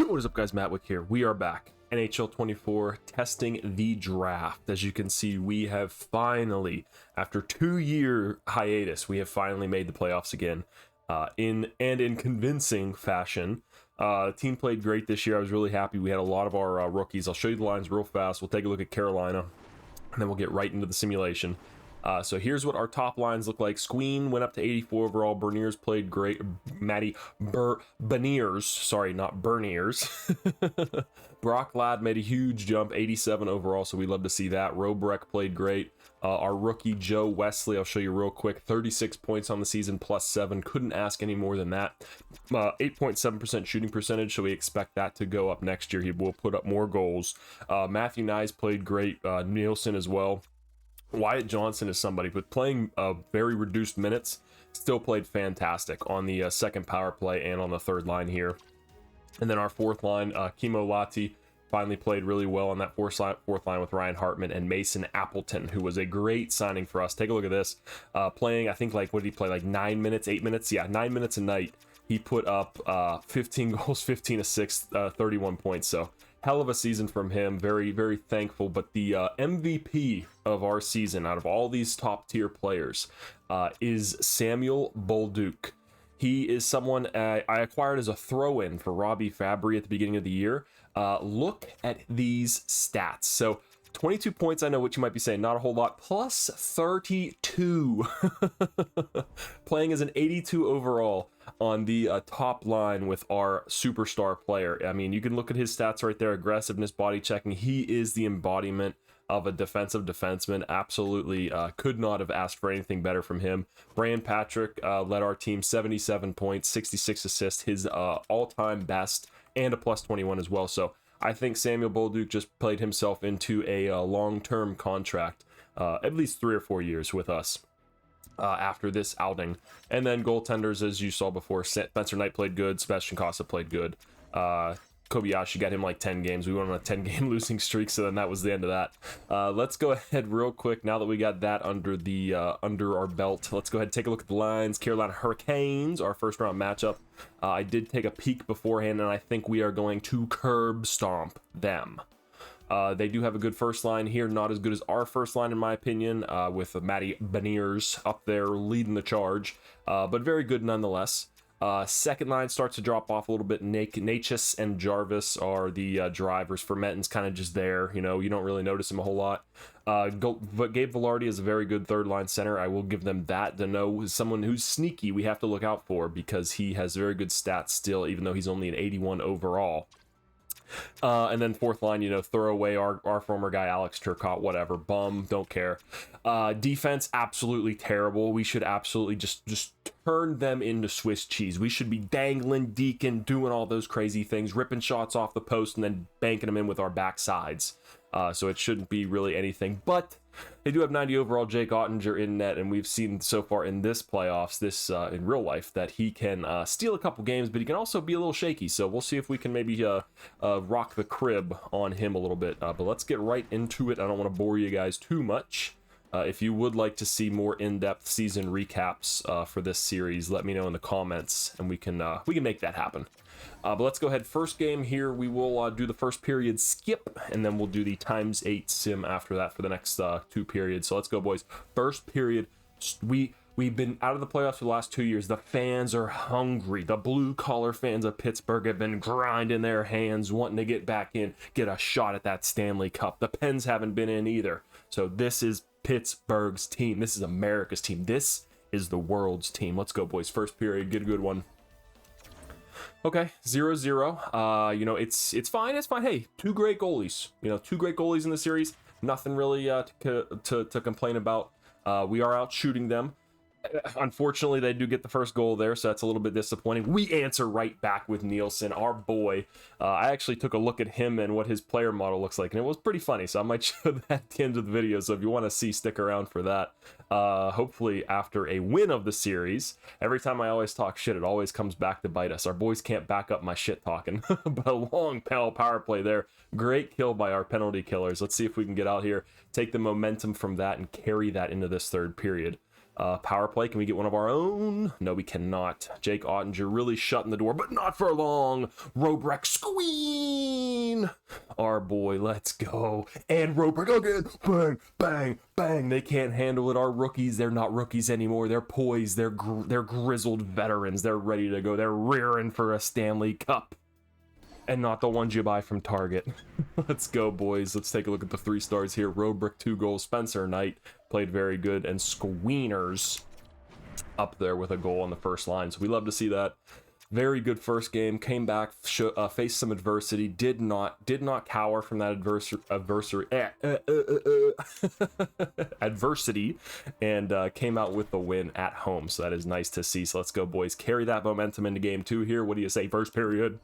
What is up, guys? MattWic here. We are back. NHL 24 testing the draft. As you can see, we have finally, after 2-year hiatus, we have finally made the playoffs again in convincing fashion. The team played great this year. I was really happy. We had a lot of our rookies. I'll show you the lines real fast. We'll take a look at Carolina, and then we'll get right into the simulation. So here's what our top lines look like. Squeen went up to 84 overall. Berniers played great. Berniers, sorry, not Berniers. Brock Ladd made a huge jump, 87 overall, so we love to see that. Robrek played great. Our rookie, Joe Wesley, I'll show you real quick. 36 points on the season, +7. Couldn't ask any more than that. 8.7% shooting percentage, so we expect that to go up next year. He will put up more goals. Matthew Nyes played great. Nielsen as well. Wyatt Johnson is somebody, but playing very reduced minutes, still played fantastic on the second power play and on the third line here. And then our fourth line, Kimo Lati, finally played really well on that fourth line with Ryan Hartman and Mason Appleton, who was a great signing for us. Take a look at this. Playing, I think, like, what did he play, like 9 minutes, 8 minutes? Yeah, 9 minutes a night. He put up 15 goals, 15 assists, 31 points. So hell of a season from him. Very, very thankful. But the MVP of our season out of all these top tier players is Samuel Bolduc. He is someone I acquired as a throw-in for Robbie Fabry at the beginning of the year. Look at these stats. So 22 points, I know what you might be saying, not a whole lot, plus 32. Playing as an 82 overall on the top line with our superstar player. I mean, you can look at his stats right there, aggressiveness, body checking. He is the embodiment of a defensive defenseman. Absolutely could not have asked for anything better from him. Brian Patrick led our team, 77 points, 66 assists, his all-time best, and a +21 as well. So I think Samuel Bolduc just played himself into a long-term contract, at least 3 or 4 years with us after this outing. And then goaltenders, as you saw before, Spencer Knight played good, Sebastian Cossa played good. Kobayashi got him like 10 games. We went on a 10-game losing streak, so then that was the end of that. Let's go ahead real quick, now that we got that under our belt. Let's go ahead and take a look at the lines. Carolina Hurricanes, our first round matchup. I did take a peek beforehand, and I think we are going to curb stomp them. They do have a good first line here, not as good as our first line in my opinion, with Matty Beniers up there leading the charge, but very good nonetheless. Second line starts to drop off a little bit. Natchez and Jarvis are the drivers. Fermenton's kind of just there, you know, you don't really notice him a whole lot. But Gabe Velarde is a very good third line center. I will give them that. Deneau is someone who's sneaky we have to look out for because he has very good stats still, even though he's only an 81 overall. And then fourth line, you know, throw away our former guy Alex Turcotte, whatever, bum, don't care. Defense, absolutely terrible. We should absolutely just turn them into Swiss cheese. We should be dangling, deacon, doing all those crazy things, ripping shots off the post and then banking them in with our backsides. So it shouldn't be really anything, but they do have 90 overall Jake Ottinger in net, and we've seen so far in this playoffs, in real life, that he can steal a couple games, but he can also be a little shaky. So we'll see if we can maybe rock the crib on him a little bit. But let's get right into it. I don't want to bore you guys too much. If you would like to see more in-depth season recaps for this series, let me know in the comments, and we can make that happen. But let's go ahead. First game here, we will do the first period skip, and then we'll do the ×8 sim after that for the next 2 periods. So let's go, boys. First period, we've been out of the playoffs for the last 2 years. The fans are hungry. The blue-collar fans of Pittsburgh have been grinding their hands, wanting to get back in, get a shot at that Stanley Cup. The Pens haven't been in either. So this is Pittsburgh's team. This is America's team. This is the world's team. Let's go, boys. First period, get a good one. Okay, 0-0. You know, it's fine. It's fine. Hey, 2 great goalies. You know, 2 great goalies in the series. Nothing really to complain about. We are out shooting them. Unfortunately, they do get the first goal there, so that's a little bit disappointing. We answer right back with Nielsen, our boy. I actually took a look at him and what his player model looks like, and it was pretty funny, so I might show that at the end of the video, so if you want to see, stick around for that. Hopefully, after a win of the series, every time I always talk shit, it always comes back to bite us. Our boys can't back up my shit talking, but a long power play there. Great kill by our penalty killers. Let's see if we can get out here, take the momentum from that, and carry that into this third period. Power play, can we get one of our own? No, we cannot. Jake Ottinger really shutting the door, but not for long. Robrek squeen. Our boy, let's go. And Robrek again. Bang, bang, bang. They can't handle it. Our rookies, they're not rookies anymore. They're poised. They're grizzled veterans. They're ready to go. They're rearing for a Stanley Cup. And not the ones you buy from Target. Let's go, boys. Let's take a look at the 3 stars here. Robrick, 2 goals. Spencer Knight played very good. And Squeeners up there with a goal on the first line. So we love to see that. Very good first game. Came back, faced some adversity. Did not cower from that adversity, and came out with the win at home. So that is nice to see. So let's go, boys. Carry that momentum into game 2 here. What do you say? First period.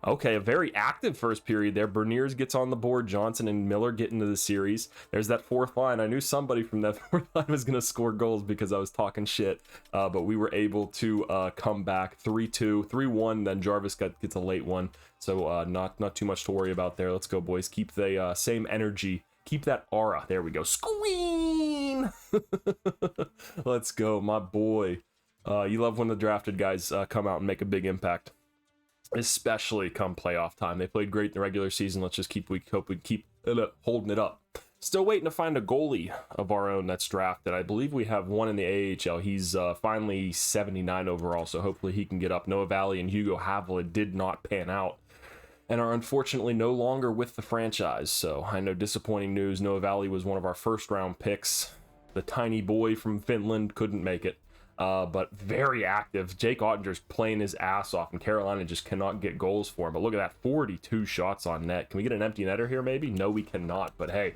Okay, a very active first period there. Berniers gets on the board. Johnson and Miller get into the series. There's that 4th line. I knew somebody from that 4th line was going to score goals because I was talking shit. But we were able to come back 3-2, 3-1. Then Jarvis gets a late one. So not too much to worry about there. Let's go, boys. Keep the same energy. Keep that aura. There we go. Squeen! Let's go, my boy. You love when the drafted guys come out and make a big impact. Especially come playoff time. They played great in the regular season. Let's just hope we keep holding it up. Still waiting to find a goalie of our own that's drafted. I believe we have one in the AHL. He's finally 79 overall, so hopefully he can get up. Noah Valley and Hugo Havla did not pan out and are unfortunately no longer with the franchise. So I know, disappointing news. Noah Valley was one of our first round picks. The tiny boy from Finland couldn't make it. But very active. Jake Ottinger's playing his ass off, and Carolina just cannot get goals for him. But look at that, 42 shots on net. Can we get an empty netter here, maybe? No, we cannot. But hey,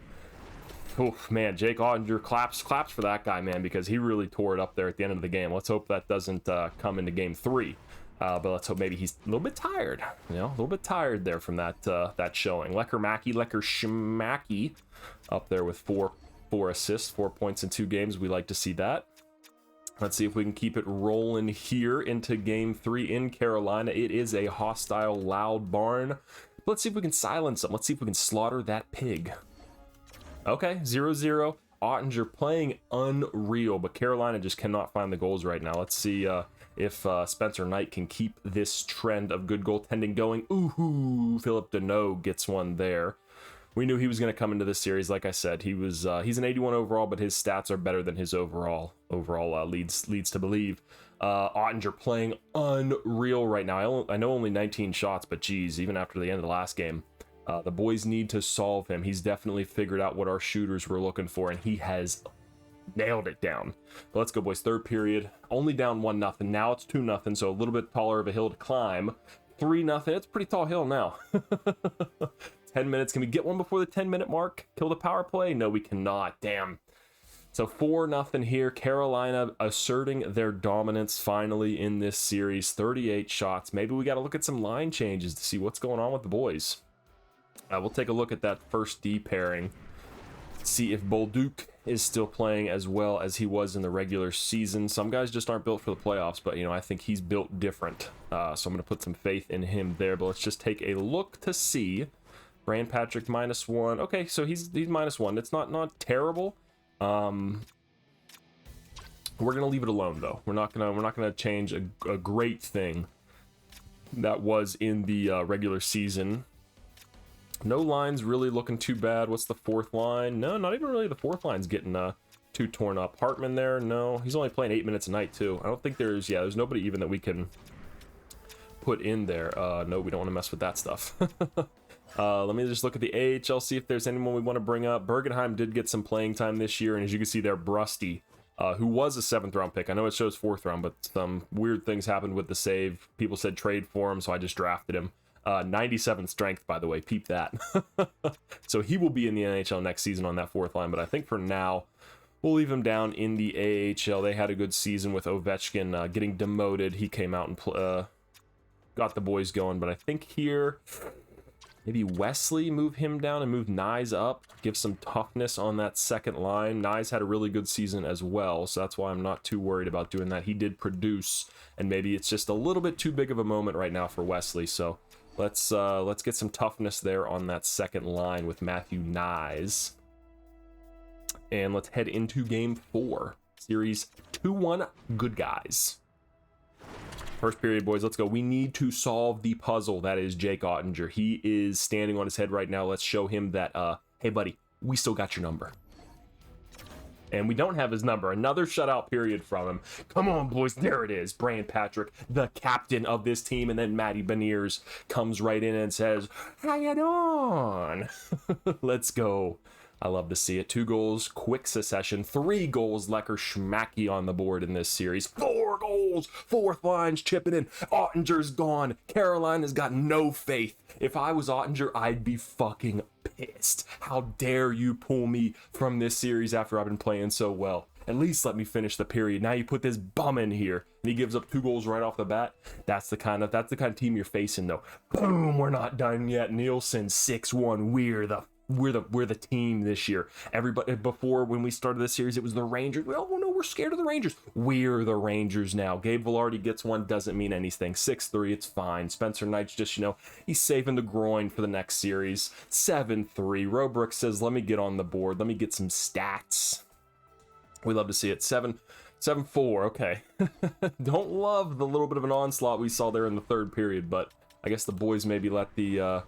oof, man, Jake Ottinger, claps for that guy, man, because he really tore it up there at the end of the game. Let's hope that doesn't come into game 3. But let's hope maybe he's a little bit tired. You know, a little bit tired there from that showing. Lecker Schmacky up there with four assists, 4 points in 2 games. We like to see that. Let's see if we can keep it rolling here into game 3 in Carolina. It is a hostile, loud barn. Let's see if we can silence them. Let's see if we can slaughter that pig. Okay, 0-0. Ottinger playing unreal, but Carolina just cannot find the goals right now. Let's see if Spencer Knight can keep this trend of good goaltending going. Ooh, Philip Deneau gets one there. We knew he was going to come into this series. Like I said, he's an 81 overall, but his stats are better than his overall leads to believe. Ottinger playing unreal right now. I know only 19 shots, but geez, even after the end of the last game, the boys need to solve him. He's definitely figured out what our shooters were looking for, and he has nailed it down. But let's go, boys. 3rd period, only down 1-0. Now it's 2-0, so a little bit taller of a hill to climb. 3-0. It's a pretty tall hill now. 10 minutes. Can we get one before the 10-minute mark? Kill the power play? No, we cannot. Damn. So 4-0 here. Carolina asserting their dominance finally in this series. 38 shots. Maybe we got to look at some line changes to see what's going on with the boys. We'll take a look at that first D pairing. See if Bolduc is still playing as well as he was in the regular season. Some guys just aren't built for the playoffs, but I think he's built different. So I'm going to put some faith in him there. But let's just take a look to see. Brand Patrick -1. Okay, so he's -1. It's not terrible. We're gonna leave it alone though. We're not gonna change a great thing that was in the regular season. No lines really looking too bad. What's the 4th line? No, not even really. The 4th line's getting too torn up. Hartman there? No, he's only playing 8 minutes a night too. I don't think there's nobody even that we can put in there. No, we don't want to mess with that stuff. Let me just look at the AHL, see if there's anyone we want to bring up. Bergenheim did get some playing time this year, and as you can see there, Brusty, who was a 7th round pick. I know it shows 4th round, but some weird things happened with the save. People said trade for him, so I just drafted him. 97 strength, by the way, peep that. So he will be in the NHL next season on that 4th line, but I think for now, we'll leave him down in the AHL. They had a good season with Ovechkin getting demoted. He came out and got the boys going, but I think here... maybe Wesley, move him down and move Nyes up. Give some toughness on that 2nd line. Nyes had a really good season as well, so that's why I'm not too worried about doing that. He did produce, and maybe it's just a little bit too big of a moment right now for Wesley. So let's get some toughness there on that 2nd line with Matthew Nyes. And let's head into game 4. Series 2-1. Good guys. First period, boys. Let's go. We need to solve the puzzle that is Jake Ottinger. He is standing on his head right now. Let's show him that, hey, buddy, we still got your number. And we don't have his number. Another shutout period from him. Come on, boys. There it is. Brian Patrick, the captain of this team. And then Matty Beniers comes right in and says, how you doing? Let's go. I love to see it. 2 goals, quick succession. 3 goals, Lecker Schmacky on the board in this series. 4 goals, 4th lines chipping in. Ottinger's gone. Carolina's got no faith. If I was Ottinger, I'd be fucking pissed. How dare you pull me from this series after I've been playing so well? At least let me finish the period. Now you put this bum in here and he gives up 2 goals right off the bat. That's the kind of team you're facing, though. Boom, we're not done yet. Nielsen 6-1. We're the team this year. Everybody, before, when we started this series, it was the Rangers. Oh no, we're scared of the Rangers. We're the Rangers now. Gabe Velarde gets one, doesn't mean anything. 6-3, it's fine. Spencer Knight's just, he's saving the groin for the next series. 7-3. Robrick says, let me get on the board. Let me get some stats. We love to see it. 7-4, okay. Don't love the little bit of an onslaught we saw there in the 3rd period, but I guess the boys maybe let the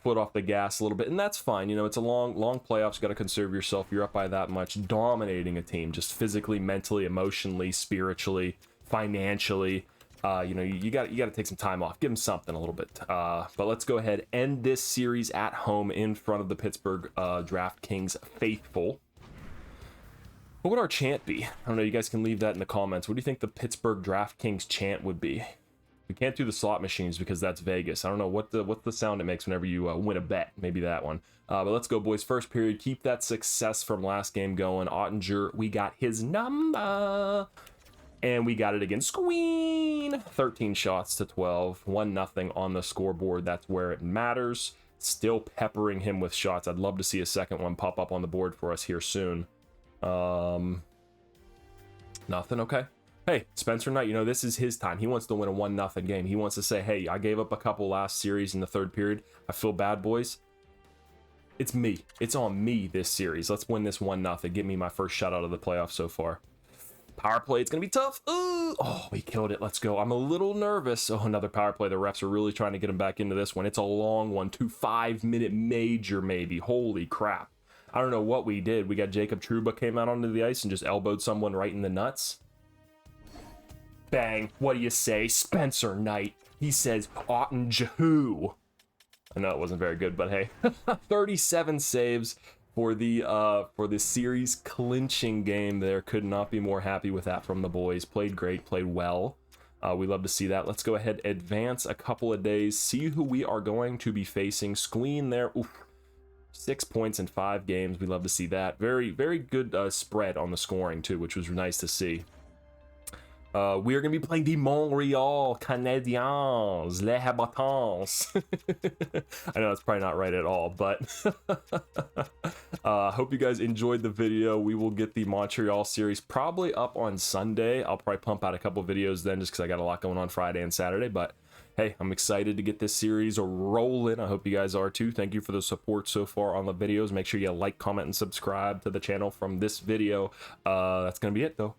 foot off the gas a little bit, and that's fine. It's a long playoffs. You got to conserve yourself. You're up by that much, dominating a team, just physically, mentally, emotionally, spiritually, financially. You got to take some time off. Give them something a little bit. But let's go ahead, end this series at home in front of the Pittsburgh DraftKings faithful. What would our chant be? I don't know. You guys can leave that in the comments. What do you think the Pittsburgh DraftKings chant would be? We can't do the slot machines because that's Vegas. I don't know what the sound it makes whenever you win a bet. Maybe that one. But let's go, boys. First period. Keep that success from last game going. Ottinger, we got his number. And we got it again. Squeen! 13 shots to 12. 1-0 on the scoreboard. That's where it matters. Still peppering him with shots. I'd love to see a second one pop up on the board for us here soon. Nothing. Okay. Hey, Spencer Knight, this is his time. He wants to win a 1-0 game. He wants to say, hey, I gave up a couple last series in the 3rd period. I feel bad, boys. It's me. It's on me this series. Let's win this 1-0. Get me my first shutout of the playoffs so far. Power play, it's going to be tough. Ooh. Oh, we killed it. Let's go. I'm a little nervous. Oh, another power play. The refs are really trying to get him back into this one. It's a long one. 5-minute major, maybe. Holy crap. I don't know what we did. We got Jacob Trouba came out onto the ice and just elbowed someone right in the nuts. Bang. What do you say? Spencer Knight. He says, Ottinger who? I know it wasn't very good, but hey. 37 saves for the series clinching game there. Could not be more happy with that from the boys. Played great, played well. We love to see that. Let's go ahead, advance a couple of days, see who we are going to be facing. Squeen there. Oof. 6 points in 5 games. We love to see that. Very, very good spread on the scoring too, which was nice to see. We are going to be playing the Montreal Canadiens, Les Habitants. I know that's probably not right at all, but hope you guys enjoyed the video. We will get the Montreal series probably up on Sunday. I'll probably pump out a couple videos then just because I got a lot going on Friday and Saturday, but hey, I'm excited to get this series rolling. I hope you guys are too. Thank you for the support so far on the videos. Make sure you like, comment, and subscribe to the channel from this video. That's going to be it, though.